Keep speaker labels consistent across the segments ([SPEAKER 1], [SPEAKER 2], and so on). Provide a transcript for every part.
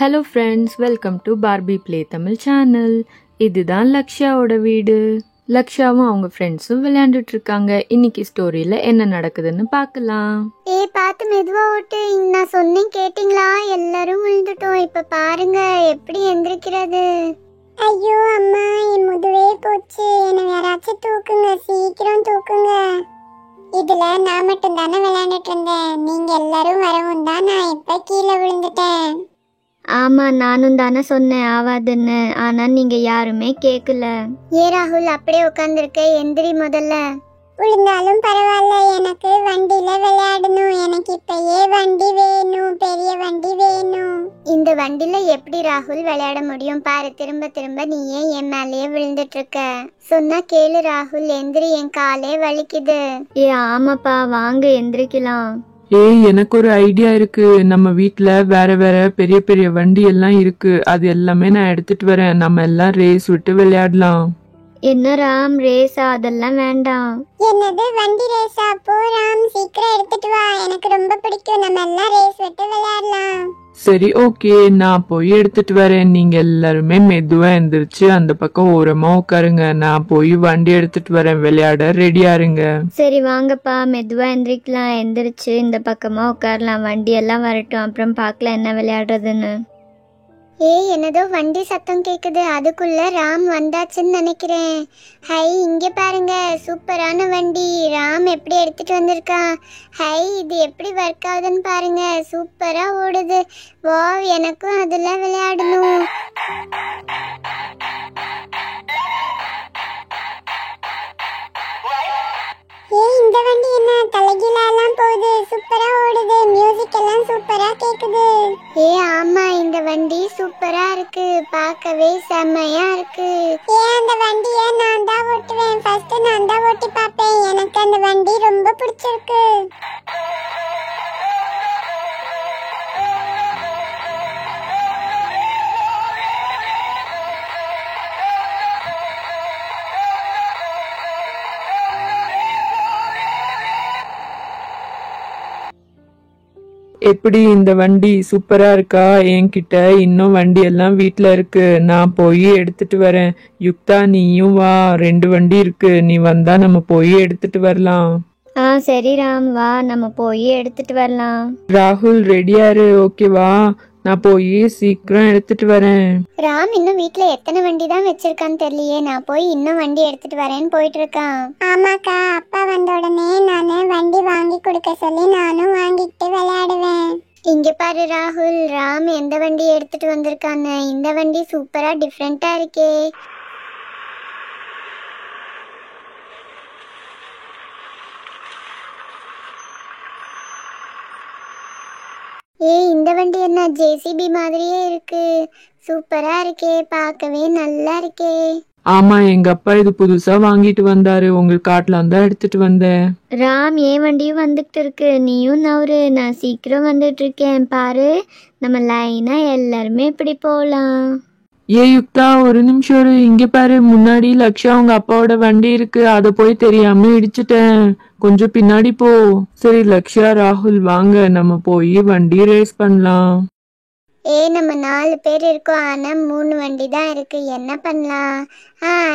[SPEAKER 1] Hello friends, welcome to Barbie play Tamil channel. இதுதான் லக்ஷாவோட வீடு. லக்ஷாவும் அவங்க ஃப்ரெண்ட்ஸும் விளையாண்டுட்டு இருக்காங்க. இன்னைக்கு ஸ்டோரியில என்ன நடக்குதுன்னு பார்க்கலாம்.
[SPEAKER 2] பார்த்து மெதுவா ஓட்டு. நான் சொன்னேன் கேட்டிங்களா? எல்லாரும் விழுந்துட்டோம். இப்ப பாருங்க எப்படி எந்திரிக்கிறது. ஐயோ அம்மா, என் முதுவே போச்சு. என்ன யாராச்சும் தூக்குங்க, சீக்கிரம் தூக்குங்க. இதுல நான் மட்டும் தானே விளையாண்டுட்டு இருந்தேன். நீங்க எல்லாரும் வரவும் தான் நான் இப்ப கீழே விழுந்துட்டேன்.
[SPEAKER 3] ஆமா, நானும் தானே சொன்னேன் ஆவாதுன்னு. ஆனா நீங்க யாருமே கேட்கல.
[SPEAKER 2] ராகுல் அப்படியே உட்காந்துருக்க, எந்திரி முதல்ல. விழுந்தாலும் பரவாயில்ல, எனக்கு வண்டியில விளையாடணும். எனக்கு இப்பயே வண்டி வேணும், பெரிய வண்டி வேணும். இந்த வண்டியில எப்படி ராகுல் விளையாட முடியும்? பாரு, திரும்ப திரும்ப நீயே என் மேலேயே விழுந்துட்டு இருக்க. சொன்னா கேளு ராகுல், எந்திரி, என் காலே வலிக்குது.
[SPEAKER 3] ஆமாப்பா, வாங்க எந்திரிக்கலாம்.
[SPEAKER 1] எனக்கு ஒரு ஐடியா இருக்கு. நம்ம வீட்ல வேற வேற பெரிய பெரிய வண்டி எல்லாம் இருக்கு. அது எல்லாமே நான் எடுத்துட்டு வரேன். நம்ம எல்லாம் ரேஸ் விட்டு விளையாடலாம்.
[SPEAKER 3] என்ன ராம், ரேஸா? அதெல்லாம் வேண்டாம்.
[SPEAKER 2] என்னது வண்டி ரேஸா? போ ராம், சீக்கிரம் எடுத்துட்டு வா. எனக்கு ரொம்ப பிடிக்கும். நம்ம எல்லாம் ரேஸ் விட்டு விளையாடலாம்.
[SPEAKER 1] சரி, ஓகே, நான் போய் எடுத்துட்டு வரேன். நீங்க எல்லாருமே மெதுவா எந்திரிச்சு அந்த பக்கம் ஓரமா உட்காருங்க. நான் போய் வண்டி எடுத்துட்டு வரேன். விளையாட ரெடியா இருங்க.
[SPEAKER 3] சரி வாங்கப்பா, மெதுவா எந்திரிக்கலாம். எந்திரிச்சு இந்த பக்கமா உட்காரலாம். வண்டி எல்லாம் வரட்டும், அப்புறம் பார்க்கலாம் என்ன விளையாடுறதுன்னு.
[SPEAKER 2] என்னதோ வண்டி சத்தம் கேக்குது. அதுக்குள்ள ராம் வந்தாச்சுன்னு நினைக்கிறேன். ஹை, இங்க பாருங்க, சூப்பரான வண்டி. ராம் எப்படி எடுத்துட்டு வந்திருக்கான். ஹை, இது எப்படி ஒர்க் ஆகுதுன்னு பாருங்க. சூப்பரா ஓடுது. வாவ், எனக்கும் அதுல விளையாடணும். இந்த வண்டி என்ன தலைகீழா எல்லாம் போகுது. சூப்பரா ஓடுது. மியூசிக் எல்லாம் சூப்பரா கேக்குது. ஆமா, இந்த வண்டி சூப்பரா இருக்கு. பார்க்கவே செம்மையா இருக்கு. அந்த வண்டியை நான் தான் ஓட்டுவேன். ஃபர்ஸ்ட் நான் தான் ஓட்டி பார்ப்பேன். எனக்கு அந்த வண்டி ரொம்ப பிடிச்சிருக்கு.
[SPEAKER 1] எப்படி இந்த வண்டி சூப்பரா இருக்கா? என்கிட்ட இன்னும் வண்டி எல்லாம் வீட்ல இருக்கு. நான் போய் எடுத்துட்டு வரேன். யுக்தா, நீயும் வா. 2 வண்டி இருக்கு. நீ வந்தா நம்ம போய் எடுத்துட்டு வரலாம்.
[SPEAKER 3] சரி ராம், வா, நம்ம போய் எடுத்துட்டு வரலாம்.
[SPEAKER 1] ராகுல், ரெடியாரு? ஓகேவா? நான் போய் சீக்கிரம் எடுத்துட்டு வரேன்.
[SPEAKER 2] ராம் இன்னும் வீட்ல எத்தனை வண்டி தான் வச்சிருக்கான்னு தெரியலையே. நான் போய் இன்னும் வண்டி எடுத்துட்டு வரேன்னு போயிட்டு இருக்கான். ஆமாக்கா, அப்பா வந்த உடனே நானு வண்டி வாங்கி கொடுக்க சொல்லி நானும் வாங்கிட்டு விளையாடுவேன். இங்க பாரு ராகுல், ராம் எந்த வண்டி எடுத்துட்டு வந்திருக்கான்னு. இந்த வண்டி சூப்பரா டிஃப்ரெண்டா இருக்கே. இந்த வண்டி என்ன ஜேசிபி மாதிரியே இருக்கு. சூப்பரா இருக்கே, பார்க்கவே நல்லா இருக்கே.
[SPEAKER 1] ஆமா, எங்க அப்பா இது புதுசா வாங்கிட்டு வந்தாரு. உங்களுக்கு காட்டலாம் தான் எடுத்துட்டு வந்தேன்.
[SPEAKER 3] ராம், ஏன் வண்டியும் வந்துட்டு இருக்கு. நீயும் நவரு, நான் சீக்கிரம் வந்துட்டு இருக்கேன். பாரு, நம்ம லைனா எல்லாருமே இப்படி போலாம்.
[SPEAKER 1] யுக்தா, ஒரு நிமிஷம் இரு. இங்க பாரு, முன்னாடி லக்ஷா அவங்க அப்பாவோட வண்டி இருக்கு. அத போய் தெரியாம இடிச்சிட்டேன். கொஞ்சம் பின்னாடி போ. சரி லக்ஷா, ராகுல், வாங்க நம்ம போய் வண்டி ரேஸ் பண்ணலாம்.
[SPEAKER 2] நம்ம 4 பேர் இருக்கோம். ஆனா 3 வண்டி தான் இருக்கு. என்ன பண்ணலாம்?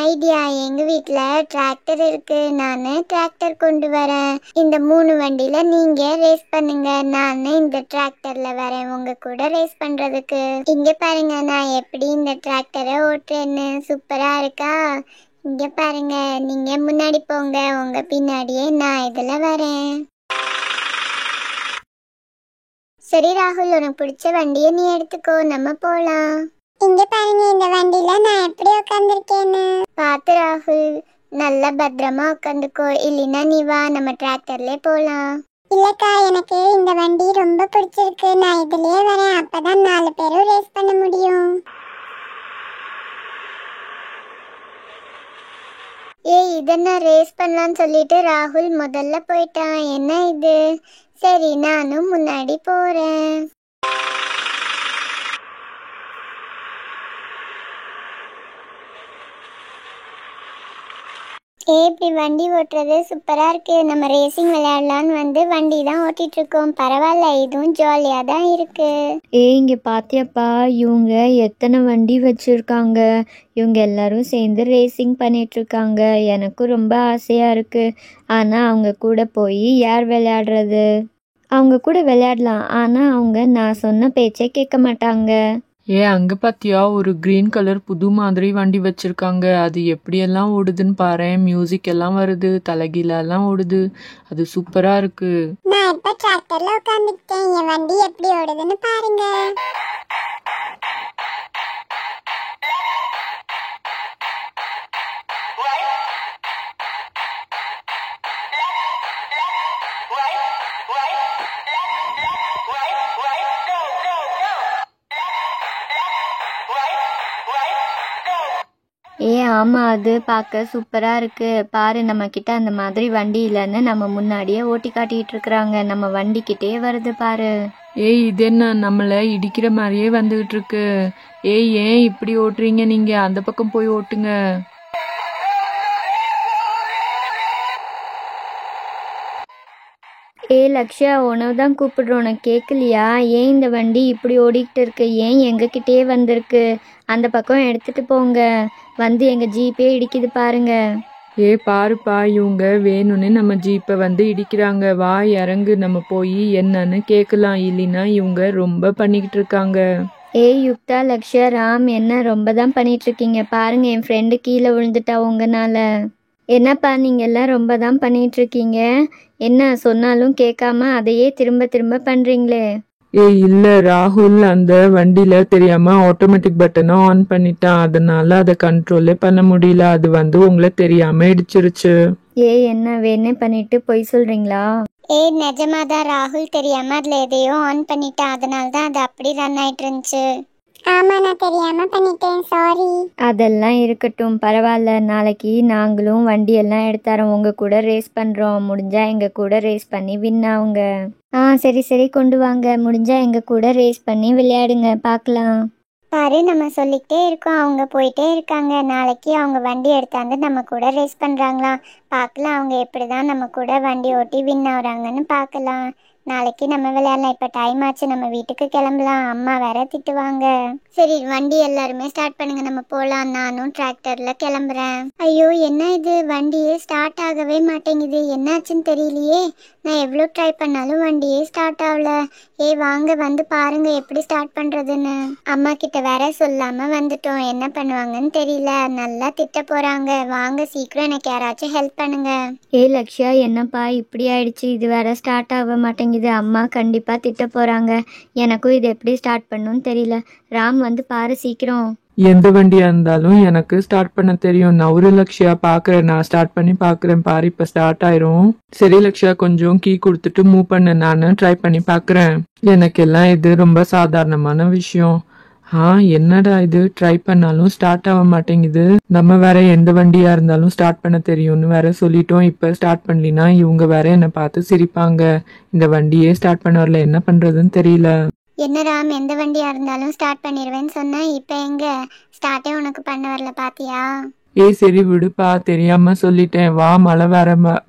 [SPEAKER 2] ஐடியா. எங்க வீட்ல டிராக்டர் இருக்கு. நானு டிராக்டர் கொண்டு வரேன். இந்த 3 வண்டியில நீங்க ரேஸ் பண்ணுங்க. நானு இந்த டிராக்டர்ல வரேன் உங்க கூட ரேஸ் பண்றதுக்கு. இங்க பாருங்க நான் எப்படி இந்த டிராக்டரை ஓட்டுறேன்னு. சூப்பரா இருக்கா? இங்க பாருங்க, நீங்க முன்னாடி போங்க, உங்க பின்னாடியே நான் இதுல வரேன். சரி ராகுல், உனக்கு பிடிச்ச வண்டியை நீ எடுத்துக்கோ, நம்ம போலாம். இங்க பாருங்க, இந்த வண்டியில நான் எப்படி உட்காந்துருக்கேன்னு. பார்த்து ராகுல், நல்லா பத்திரமா உட்காந்துக்கோ. இல்லைன்னா நீ வா, நம்ம டிராக்டர்ல போலாம். இல்லக்கா, எனக்கு இந்த வண்டி ரொம்ப பிடிச்சிருக்கு. நான் இதுலயே வரேன். அப்பதான் 4 பேரும் ரேஸ் பண்ண முடியும். இதென்ன ரேஸ் பண்ணலான்னு சொல்லிட்டு ராகுல் முதல்ல போயிட்டான். என்ன இது? சரி, நானும் முன்னாடி போறேன். இப்படி வண்டி ஓட்டுறது சூப்பரா இருக்கு. நம்ம ரேசிங் விளையாடலான்னு வந்து வண்டி தான் ஓட்டிட்டு இருக்கோம். பரவாயில்ல, இதுவும் ஜாலியா தான் இருக்கு.
[SPEAKER 3] இங்கே பாத்தியாப்பா, இவங்க எத்தனை வண்டி வச்சுருக்காங்க. இவங்க எல்லாரும் சேர்ந்து ரேசிங் பண்ணிகிட்ருக்காங்க. எனக்கும் ரொம்ப ஆசையாக இருக்குது. ஆனால் அவங்க கூட போய் யார் விளையாடுறது? அவங்க கூட விளையாடலாம், ஆனால் அவங்க நான் சொன்ன பேச்சே கேட்க மாட்டாங்க.
[SPEAKER 1] அங்க பாத்தியா ஒரு கிரீன் கலர் புது மாதிரி வண்டி வச்சிருக்காங்க. அது எப்படியெல்லாம் ஓடுதுன்னு பாரு. மியூசிக் எல்லாம் வருது, தலைகீழ எல்லாம் ஓடுது. அது சூப்பரா இருக்கு.
[SPEAKER 2] நான் இப்ப டிராக்டர்ல உட்காந்துக்கிட்டேன். என் வண்டி எப்படி ஓடுதுன்னு பாருங்க.
[SPEAKER 3] ஆமாம், அது பார்க்க சூப்பராக இருக்குது. பாரு, நம்மக்கிட்ட அந்த மாதிரி வண்டி இல்லைன்னு நம்ம முன்னாடியே ஓட்டி காட்டிகிட்டு இருக்கிறாங்க. நம்ம வண்டிக்கிட்டே வருது பாரு.
[SPEAKER 1] இது என்ன நம்மளை இடிக்கிற மாதிரியே வந்துகிட்டு இருக்கு. ஏன் இப்படி ஓட்டுறீங்க? நீங்க அந்த பக்கம் போய் ஓட்டுங்க.
[SPEAKER 3] லக்ஷா, உணவு தான் கூப்பிடுறோம், உனக்கு கேட்கலையா? ஏன் இந்த வண்டி இப்படி ஓடிக்கிட்டு இருக்கு? ஏன் எங்ககிட்டே வந்திருக்கு? அந்த பக்கம் எடுத்துட்டு போங்க. வந்து எங்கள் ஜீப்பே இடிக்குது பாருங்க.
[SPEAKER 1] பாருப்பா, இவங்க வேணும்னு நம்ம ஜீப்பை வந்து இடிக்கிறாங்க. வா இறங்கு, நம்ம போய் என்னன்னு கேட்கலாம். இல்லைன்னா இவங்க ரொம்ப பண்ணிக்கிட்டு இருக்காங்க.
[SPEAKER 3] யுக்தா, லக்ஷா, ராம், என்ன ரொம்ப தான் பண்ணிட்டு இருக்கீங்க? பாருங்க, என் ஃப்ரெண்டு கீழே விழுந்துட்டா உங்கனால. என்னப்பா, நீங்கள் எல்லாம் ரொம்ப தான் பண்ணிட்டு இருக்கீங்க. என்ன சொன்னாலும் கேட்காம அதையே திரும்ப திரும்ப பண்ணுறீங்களே.
[SPEAKER 1] இல்ல ராகுல், அந்த வண்டியில தெரியாம ஆட்டோமேட்டிக் பட்டனை ஆன் பண்ணிட்டான். அதனால அதை கண்ட்ரோலே பண்ண முடியல. அது வந்து உங்களை தெரியாம இடிச்சிருச்சு.
[SPEAKER 3] என்ன வேணே பண்ணிட்டு பொய் சொல்றீங்களா?
[SPEAKER 2] நிஜமாதான் ராகுல் தெரியாம அதுல எதையோ ஆன் பண்ணிட்டான். அதனால தான் அது அப்படி ரன் ஆயிட்டு இருந்துச்சு. ஆமா, நான் தெரியாம பண்ணிட்டேன், சாரி.
[SPEAKER 3] அதெல்லாம் இருக்கட்டும், பரவாயில்ல. நாளைக்கு நாங்களும் வண்டி எல்லாம் எடுத்தாரோம், உங்க கூட ரேஸ் பண்றோம். முடிஞ்சா எங்க கூட ரேஸ் பண்ணி வின் ஆகுங்க. சரி கொண்டு வாங்க. முடிஞ்சா எங்க கூட ரேஸ் பண்ணி விளையாடுங்க, பார்க்கலாம்.
[SPEAKER 2] பாரு, நம்ம சொல்லிக்கிட்டே இருக்கோம், அவங்க போயிட்டே இருக்காங்க. நாளைக்கு அவங்க வண்டி எடுத்தாந்து நம்ம கூட ரேஸ் பண்றாங்களா? பார்க்கலாம் அவங்க எப்படிதான் நம்ம கூட வண்டி ஓட்டி வின் ஆகுறாங்கன்னு பார்க்கலாம். நாளைக்கு நம்ம விளையாடலாம். இப்போ டைம் ஆச்சு, நம்ம வீட்டுக்கு கிளம்பலாம். அம்மா வேற திட்டுவாங்க. சரி, வண்டி எல்லாருமே ஸ்டார்ட் பண்ணுங்க, நம்ம போகலாம். நானும் டிராக்டர்ல கிளம்புறேன். ஐயோ, என்ன இது, வண்டியே ஸ்டார்ட் ஆகவே மாட்டேங்குது. என்னாச்சுன்னு தெரியலையே. நான் எவ்வளோ ட்ரை பண்ணாலும் வண்டியே ஸ்டார்ட் ஆகல. வாங்க வந்து பாருங்க எப்படி ஸ்டார்ட் பண்றதுன்னு. அம்மா கிட்ட வேற சொல்லாம வந்துட்டோம். என்ன பண்ணுவாங்கன்னு தெரியல. நல்லா திட்ட போறாங்க. வாங்க சீக்கிரம் எனக்கு யாராச்சும் ஹெல்ப் பண்ணுங்க.
[SPEAKER 3] லக்ஷா, என்னப்பா இப்படி ஆயிடுச்சு? இது வேற ஸ்டார்ட் ஆக மாட்டேங்குது. அம்மா கண்டிப்பா திட்ட போறாங்க. எனக்கும் இது எப்படி ஸ்டார்ட் பண்ணணும்னு தெரியல. ராம், வந்து பாரு சீக்கிரம்.
[SPEAKER 1] எந்த வண்டியா இருந்தாலும் எனக்கு ஸ்டார்ட் பண்ண தெரியும். நான் ஒரு லக்ஷயா பாக்குறேன், நான் ஸ்டார்ட் பண்ணி பாக்குறேன். பாரு, இப்ப ஸ்டார்ட் ஆயிரும். சரி லக்ஷயா, கொஞ்சம் கீ கொடுத்துட்டு மூவ் பண்ண, நானு ட்ரை பண்ணி பாக்குறேன். எனக்கு எல்லாம் இது ரொம்ப சாதாரணமான விஷயம். என்னடா இது, ட்ரை பண்ணாலும் ஸ்டார்ட் ஆக மாட்டேங்குது. நம்ம வேற எந்த வண்டியா இருந்தாலும் ஸ்டார்ட் பண்ண தெரியும்னு வேற சொல்லிட்டோம். இப்ப ஸ்டார்ட் பண்ணலினா இவங்க வேற என்ன பார்த்து சிரிப்பாங்க. இந்த வண்டியே ஸ்டார்ட் பண்ண வரல, என்ன பண்றதுன்னு தெரியல.
[SPEAKER 2] என்ன ராம், எந்த வண்டியா இருந்தாலும் ஸ்டார்ட் பண்ணிடுவேன்னு சொன்னேன். இப்போ எங்க ஸ்டார்ட்டே உனக்கு பண்ண வரல, பாத்தியா?
[SPEAKER 1] சரி விடுப்பா, தெரியாம சொல்லிட்டேன். வா, மழை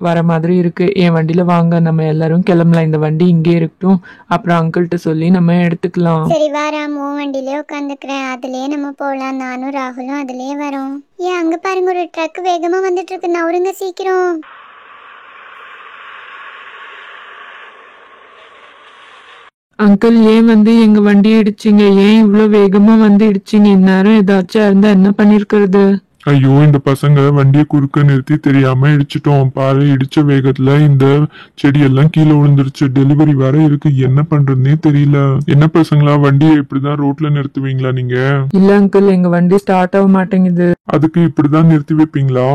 [SPEAKER 1] வர மாதிரி இருக்கு. என் வண்டியில வாங்க, நம்ம எல்லாரும் கிளம்பலாம். இந்த வண்டி இங்கே இருக்கட்டும், அப்புறம் அங்கிள்கிட்ட சொல்லி நம்ம எடுத்துக்கலாம்.
[SPEAKER 2] சரி வா ராம், உன் வண்டியிலே உட்காந்துக்கிறேன். அதுலயே நம்ம போகலாம். நானும் ராகுலும் அதுலயே வரோம். அங்க பாருங்க, ஒரு ட்ரக் வேகமா வந்துட்டு இருக்கு. நவருங்க சீக்கிரம்.
[SPEAKER 1] அங்கிள், ஏன் வந்து எங்க வண்டியை இடிச்சிங்க? ஏன் இவ்வளவு வேகமா வந்து இடிச்சிங்க? இந்நேரம் ஏதாச்சும் இருந்தா என்ன பண்ணிருக்கிறது?
[SPEAKER 4] ஐயோ, இந்த பசங்க வண்டியை குறுக்க நிறுத்தி தெரியாம இடிச்சிட்டோம். பாரு, இடிச்ச வேகத்துல இந்த செடியெல்லாம் கீழே விழுந்துருச்சு. டெலிவரி வேற இருக்கு, என்ன பண்றதுன்னே தெரியல. என்ன பசங்களா, வண்டியை இப்படிதான் ரோட்ல நிறுத்துவீங்களா நீங்க?
[SPEAKER 1] இல்ல அங்கிள், எங்க வண்டி ஸ்டார்ட் ஆக மாட்டேங்குது.
[SPEAKER 4] அதுக்கு இப்படிதான் நிறுத்தி வைப்பீங்களா?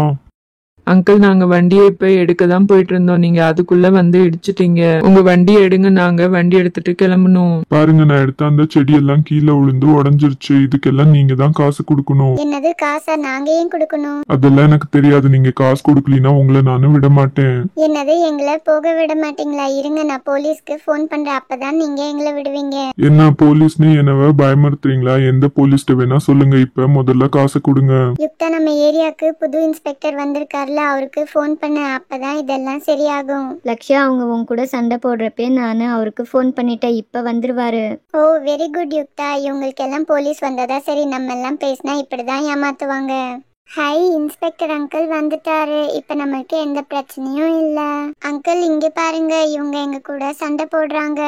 [SPEAKER 1] அங்கிள், நாங்க வண்டியை இப்ப எடுக்க தான் போயிட்டு இருந்தோம். நீங்க அதுக்குள்ள வந்து இடிச்சிட்டீங்க. உங்க வண்டி எடுங்க, நாங்க வண்டி எடுத்துட்டு கிளம்பணும்.
[SPEAKER 4] பாருங்க, நான் எடுத்த அந்த செடியெல்லாம் கீழே விழுந்து உடஞ்சிருச்சு. இதுக்கெல்லாம் நீங்க தான் காசு கொடுக்கணும்.
[SPEAKER 2] என்னது காசா? நாங்க ஏன் கொடுக்கணும்?
[SPEAKER 4] அதெல்லாம் எனக்கு தெரியாது. நீங்க காசு கொடுக்கலனா உங்களை நானும் விட மாட்டேன்.
[SPEAKER 2] என்னது, எங்களை போக விட மாட்டீங்களா? இருங்க, நான் போலீஸ்க்கு போன் பண்றேன், அப்பதான் நீங்க எங்களை விடுவீங்க.
[SPEAKER 4] என்ன போலீஸ்னு என்னவ பயமுறுத்துறீங்களா? எந்த போலீஸ்ட வேணா சொல்லுங்க. இப்ப முதல்ல காசு கொடுங்க.
[SPEAKER 2] யுக்தா, நம்ம ஏரியாவுக்கு புது இன்ஸ்பெக்டர் வந்திருக்காருல, முதல்ல அவருக்கு ஃபோன் பண்ண, அப்பதான் இதெல்லாம் சரியாகும்.
[SPEAKER 3] லக்ஷ்யா, அவங்க உன் கூட சண்டை போடுறப்பே நான் அவருக்கு ஃபோன் பண்ணிட்டேன், இப்போ வந்துருவாரு.
[SPEAKER 2] ஓ வெரி குட் யுக்தா. இவங்களுக்கெல்லாம் போலீஸ் வந்ததா சரி, நம்ம எல்லாம் பேசினா இப்படிதான் ஏமாத்துவாங்க. ஹை, இன்ஸ்பெக்டர் அங்கிள் வந்துட்டாரு. இப்ப நம்மளுக்கு எந்த பிரச்சனையும் இல்ல. அங்கிள் இங்க பாருங்க, இவங்க எங்க கூட சண்டை போடுறாங்க.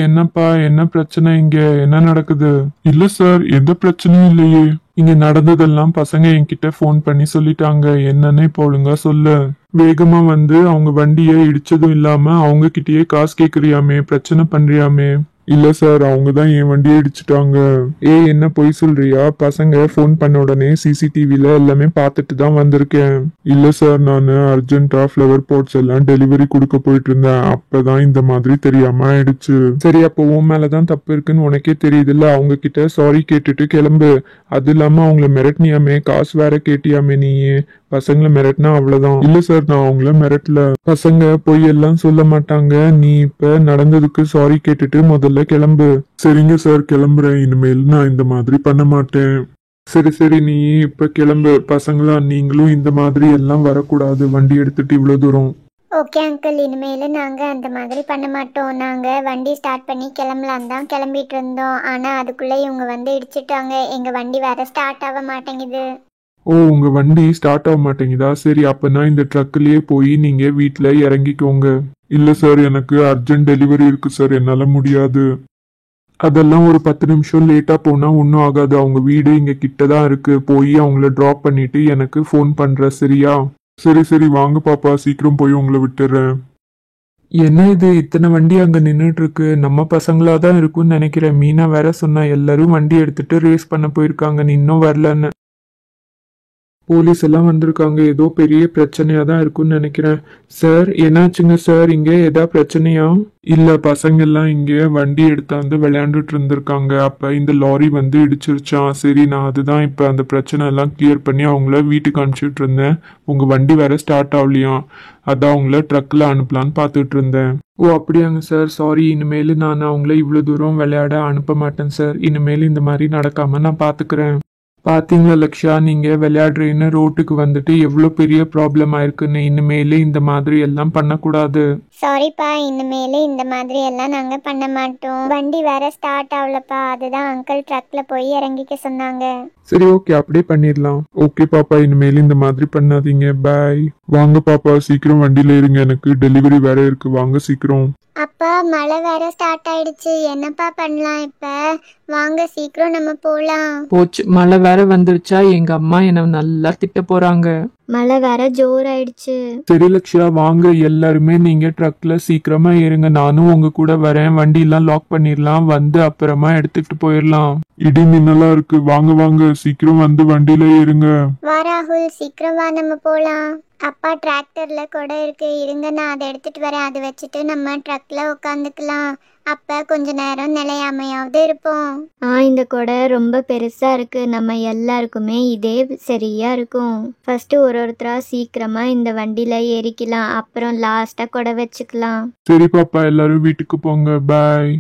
[SPEAKER 4] என்னப்பா, என்ன பிரச்சனை? இங்க என்ன நடக்குது? இல்ல சார், எந்த பிரச்சனையும் இல்லையே. இங்க நடந்ததெல்லாம் பசங்க என்கிட்ட ஃபோன் பண்ணி சொல்லிட்டாங்க. என்னன்னு இப்போ ஒழுங்கா சொல்லு. வேகமா வந்து அவங்க வண்டியை இடிச்சதும் இல்லாம அவங்க கிட்டயே காசு கேக்குறியாமே, பிரச்சனை பண்றியாமே. இல்ல சார், அவங்க தான் என் வண்டியை இடிச்சிட்டாங்க. என்ன பொய் சொல்றியா? பசங்க ஃபோன் பண்ண உடனே சிசிடிவில எல்லாமே பார்த்துட்டு தான் வந்திருக்கேன். இல்ல சார், நான் அர்ஜென்டா ஃப்ளவர் பாட்ஸ் எல்லாம் டெலிவரி கொடுக்க போயிட்டு இருந்தேன். அப்பதான் இந்த மாதிரி தெரியாம ஆயிடுச்சு. சரி, அப்போ உன் மேலதான் தப்பு இருக்குன்னு உனக்கே தெரியுதுல்ல. அவங்க கிட்ட சாரி கேட்டுட்டு கிளம்பு. அது இல்லாம அவங்கள மிரட்டினியாமே, காசு வேற கேட்டியாமே நீ. பசங்களை மிரட்டினா அவ்வளவுதான். இல்ல சார், நான் அவங்கள மிரட்டல. பசங்க பொய் எல்லாம் சொல்ல மாட்டாங்க. நீ இப்ப நடந்ததுக்கு சாரி கேட்டுட்டு முதல்ல கிளம்பு. சரிங்க சார், கிளம்புறேன். இனிமேல் நான் இந்த மாதிரி பண்ண மாட்டேன். சரி சரி, நீ இப்ப கிளம்பு. பசங்களா, நீங்களும் இந்த மாதிரி எல்லாம் வரக்கூடாது, வண்டி எடுத்துட்டு இவ்வளவு தூரம்.
[SPEAKER 2] ஓகே அங்கிள், இனிமேல நாங்க அந்த மாதிரி பண்ண மாட்டோம். நாங்க வண்டி ஸ்டார்ட் பண்ணி கிளம்பலாம் தான் கிளம்பிட்டு இருந்தோம். ஆனா அதுக்குள்ள இவங்க வந்து இடிச்சிட்டாங்க. எங்க வண்டி வேற ஸ்டார்ட் ஆக மாட்டேங்குது.
[SPEAKER 4] ஓ, உங்க வண்டி ஸ்டார்ட் ஆக மாட்டேங்குதா? சரி, அப்பனா இந்த ட்ரக்லயே போய் நீங்க வீட்டுல இறங்கிக்கோங்க. இல்ல சார், எனக்கு அர்ஜென்ட் டெலிவரி இருக்கு சார், என்னால முடியாது. அதெல்லாம் ஒரு 10 நிமிஷம் லேட்டா போனா ஒன்றும் ஆகாது. அவங்க வீடு இங்க கிட்டதான் இருக்கு. போய் அவங்கள டிராப் பண்ணிட்டு எனக்கு ஃபோன் பண்ற, சரியா? சரி சரி, வாங்க பாப்பா, சீக்கிரம் போய் உங்களை விட்டுறேன். என்ன இது, இத்தனை வண்டி அங்க நின்றுட்டு இருக்கு? நம்ம பசங்களா தான் இருக்கும்னு நினைக்கிறேன். மீனா வேற சொன்னா எல்லாரும் வண்டி எடுத்துட்டு ரேஸ் பண்ண போயிருக்காங்க, நீ இன்னும் வரலன்னு. போலீஸ் எல்லாம் வந்திருக்காங்க. ஏதோ பெரிய பிரச்சனையா தான் இருக்கும்னு நினைக்கிறேன். சார், என்னாச்சுங்க சார்? இங்க ஏதா பிரச்சனையா? இல்ல, பசங்க எல்லாம் இங்க வண்டி எடுத்தாந்து விளையாண்டுட்டு இருந்திருக்காங்க. அப்ப இந்த லாரி வந்து இடிச்சிருச்சான். சரி, நான் அதுதான் இப்ப அந்த பிரச்சனை எல்லாம் கிளியர் பண்ணி அவங்கள வீட்டுக்கு அனுப்பிச்சிட்டு இருந்தேன். உங்க வண்டி வேற ஸ்டார்ட் ஆகலையா, அதான் அவங்கள ட்ரக்ல அனுப்பலான்னு பார்த்துட்டு இருந்தேன். ஓ அப்படியாங்க சார், சாரி. இனிமேல் நான் அவங்கள இவ்வளவு தூரம் விளையாட அனுப்ப மாட்டேன் சார். இனிமேல் இந்த மாதிரி நடக்காம நான் பாத்துக்கிறேன். பாத்தீங்களா லக்ஷா, நீங்க விளையாடுறீன்னு ரோட்டுக்கு வந்துட்டு எவ்வளவு பெரிய ப்ராப்ளம் ஆயிருக்குன்னு. இனிமேலே இந்த மாதிரி எல்லாம் பண்ணக்கூடாது.
[SPEAKER 2] சாரிப்பா, இனிமேல இந்த மாதிரி எல்லாம் நாங்க பண்ண மாட்டோம். வண்டி வேற ஸ்டார்ட் ஆகலப்பா, அதுதான் அங்கிள் ட்ரக்ல போய் இறங்கிக்க சொன்னாங்க.
[SPEAKER 4] சரி, ஓகே, அப்படியே பண்ணிடலாம். ஓகே பாப்பா, இனிமேல் இந்த மாதிரி பண்ணாதீங்க. பாய். வாங்க பாப்பா, சீக்கிரம் வண்டியில இருங்க, எனக்கு டெலிவரி வேற இருக்கு. வாங்க சீக்கிரம்.
[SPEAKER 2] அப்பா, மழை வேற ஸ்டார்ட் ஆயிடுச்சு. என்னப்பா பண்ணலாம் இப்ப? வாங்க சீக்கிரம் நம்ம போலாம்.
[SPEAKER 1] போச்சு, மழை வேற வந்துருச்சா? எங்க அம்மா என்ன நல்லா திட்ட போறாங்க.
[SPEAKER 3] மழை வேற ஜோராயிடுச்சு.
[SPEAKER 4] சரி லக்ஷயா, வாங்க எல்லாருமே நீங்க ட்ரக்ல சீக்கிரமா ஏறுங்க. நானும் உங்க கூட வரேன். வண்டி எல்லாம் லாக் பண்ணிடலாம், வந்து அப்புறமா எடுத்துட்டு போயிடலாம். இடி மின்னலா இருக்கு. வாங்க வாங்க, சீக்கிரம் வந்து வண்டியில ஏறுங்க.
[SPEAKER 2] வா ராகுல், சீக்கிரம் வா, நம்ம போலாம். அப்பா, டிராக்டர்ல கொடை இருக்கு, இருங்க நான் அதை எடுத்துட்டு வரேன். அதை வச்சுட்டு நம்ம ட்ரக்ல உட்காந்துக்கலாம். அப்ப கொஞ்ச நேரம் நிலையாமையாவது இருப்போம்.
[SPEAKER 3] இந்த கொடை ரொம்ப பெருசா இருக்கு. நம்ம எல்லாருக்குமே இதே சரியா இருக்கும். ஃபர்ஸ்ட் ஒருத்தரா சீக்கிரமா இந்த வண்டியில ஏறிக்கலாம், அப்புறம் லாஸ்டா கொடை வச்சுக்கலாம்.
[SPEAKER 4] சரி பாப்பா, எல்லாரும் வீட்டுக்கு போங்க. பாய்.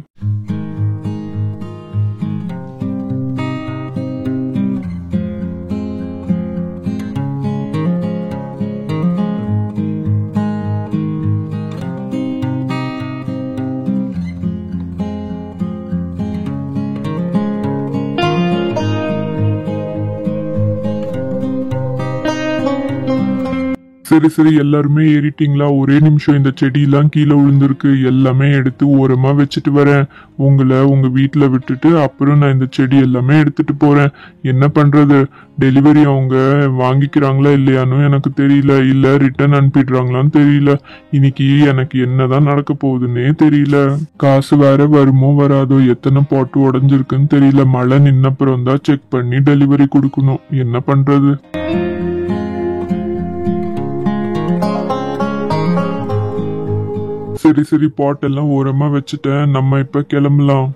[SPEAKER 4] சரி சரி, எல்லாருமே ஏறிட்டீங்களா? ஒரே நிமிஷம், இந்த செடியெல்லாம் கீழே விழுந்திருக்கு, எல்லாமே எடுத்து ஓரமா வச்சுட்டு வரேன். உங்களை உங்க வீட்டுல விட்டுட்டு அப்புறம் நான் இந்த செடி எல்லாமே எடுத்துட்டு போறேன். என்ன பண்றது, டெலிவரி அவங்க வாங்கிக்கிறாங்களா இல்லையான்னு எனக்கு தெரியல, இல்ல ரிட்டர்ன் அனுப்பிடுறாங்களான்னு தெரியல. இன்னைக்கு எனக்கு என்னதான் நடக்க போகுதுன்னே தெரியல. காசு வேற வருமோ வராதோ, எத்தனை பாட்டு உடஞ்சிருக்குன்னு தெரியல. மழை நின்னப்புறம் தான் செக் பண்ணி டெலிவரி கொடுக்கணும். என்ன பண்றது? சரி சரி, பாட்டெல்லாம் ஓரமா வச்சுட்டேன். நம்ம இப்ப கிளம்பலாம்.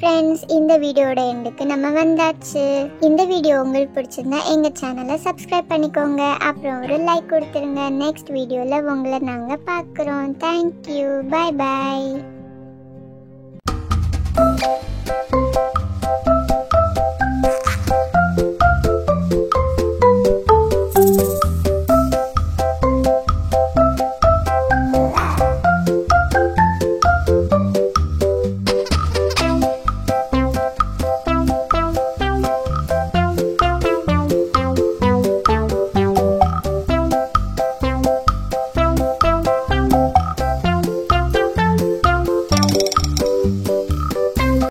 [SPEAKER 2] ஃப்ரெண்ட்ஸ், இந்த வீடியோட எண்டுக்கு நம்ம வந்தாச்சு. இந்த வீடியோ உங்களுக்கு பிடிச்சிருந்தா எங்க சேனலை சப்ஸ்கிரைப் பண்ணிக்கோங்க. அப்புறம் ஒரு லைக் கொடுத்துருங்க. நெக்ஸ்ட் வீடியோல உங்களை நாங்க பார்க்குறோம். தேங்க்யூ. Bye bye.